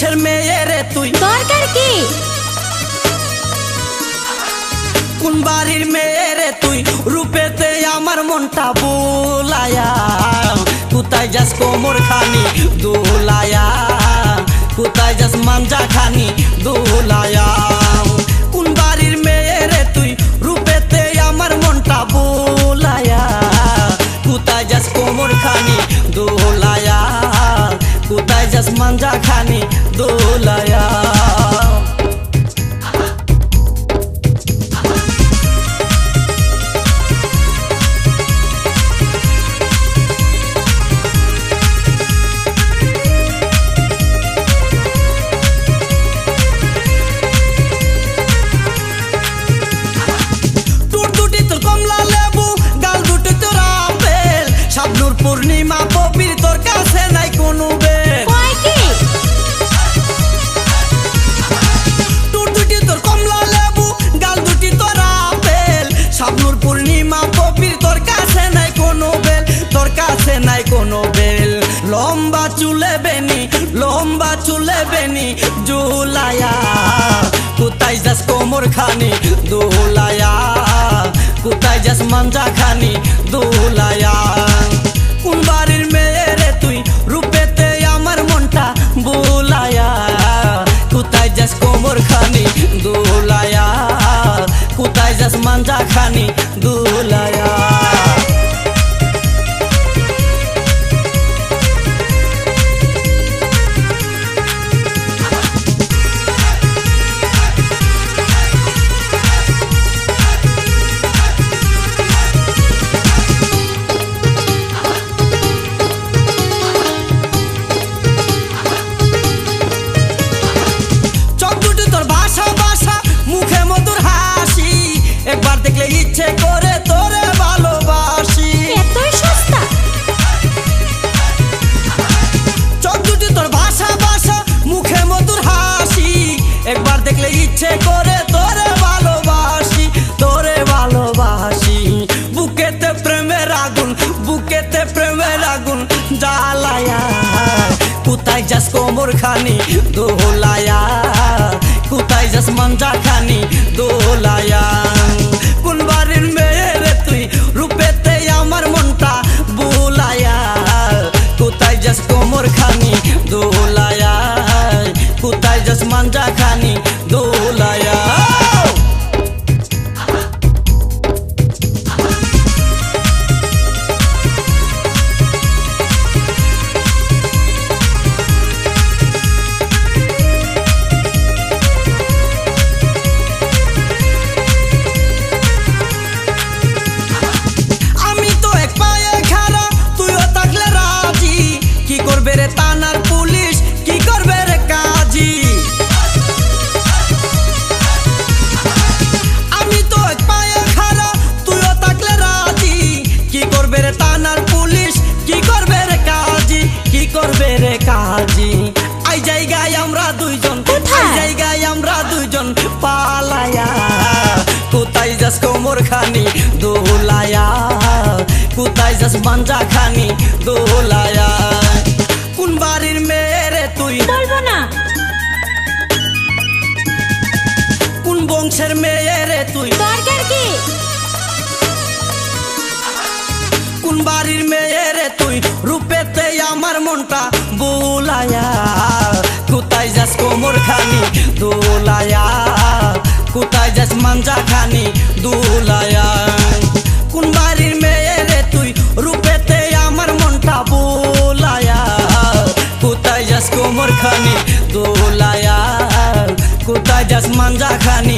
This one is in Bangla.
বংশের মেয়ে রে তুই, দরকার কি? কোন বাড়ির মেয়ে রে তুই, রূপেতে আমার মনটা বুলায়া, কোথায় যাস কোমর খানি দুলায়া, কোথায় যাস মাঞ্জা খানি দুলায়া। কোন বাড়ির মেয়ে রে তুই, রূপেতে আমার মনটা বুলায়া, কোথায় যাস কোমর খানি দুলায়া, কোথায় যাস মাঞ্জা খানি দুলায়া। পূর্ণিমা পবির তোর কাছে নাই কোনো বেল, টুট দুটি তোর কমলা লেবু, গাল দুটি তোর আপেল, শাবনুর পূর্ণিমা পবির তোর কাছে নাই কোনো বেল, তোর কাছে নাই কোনো বেল। লম্বা চুলে বেনি, লম্বা চুলে বেনি জুলায়া, কোথায় যাস কোমর খানি দুলায়া, কোথায় যাস মাঞ্জা খানি দুলায়া। কোন বাড়ির মেয়ে রে তুই, রূপেতে আমার মনটা বুলায়া, কোথায় যাস কোমর খানি দুলায়া, কোথায় যাস মাঞ্জা খানি দুলায়া। একবার দেখলে ইচ্ছে করে তোরে ভালোবাসি, এতই সস্তা। চোখ দুটি তোর ভাষা ভাষা, মুখে মধুর হাসি, একবার দেখলে ইচ্ছে করে তোরে ভালোবাসি, তোরে ভালোবাসি। বুকেতে প্রেমের আগুন, বুকেতে প্রেমের আগুন জ্বালায়া, কোথায় যাস কোমর খানি দোলায়া, কোথায় যাস মাঞ্জা খানি দোলায়া। কোন বাড়ির মেয়ে রে তুই, রূপেতে আমার মনটা বুলায়া, কোথায় যাস কোমর খানি দোলায়া, কোথায় যাস মাঞ্জা খানি দোলায়া। থানার পুলিশ কি করবে রে কাজী, আমি তো এক পায়ে খাড়া তুইও থাকলে রাজি, কি করবে রে থানার পুলিশ, কি করবে রে কাজী, কি করবে রে কাজী। আই জায়গায় আমরা দুইজন, আই জায়গায় আমরা দুইজন পালায়া, কোথায় যাস কোমর খানি দোলায়া, কোথায় যাস মাঞ্জা খানি দোলায়া। কোন বাড়ির মেয়ে রে তুই, বলবো না। কোন বংশের মেয়ে রে তুই, দরকার কি? কোন বাড়ির মেয়ে রে তুই, রূপেতে আমার মনটা বুলায়া, কোথায় যাস কোমর খানি দোলায়া, কোথায় যাস মাঞ্জা খানি দোলায়া। কোন বাড়ির মেয়ে রে তুই, রূপেতে আমার মনটা বুলায়া, কোথায় যাস কোমর খানি দোলায়া, কোথায় যাস মাঞ্জা খানি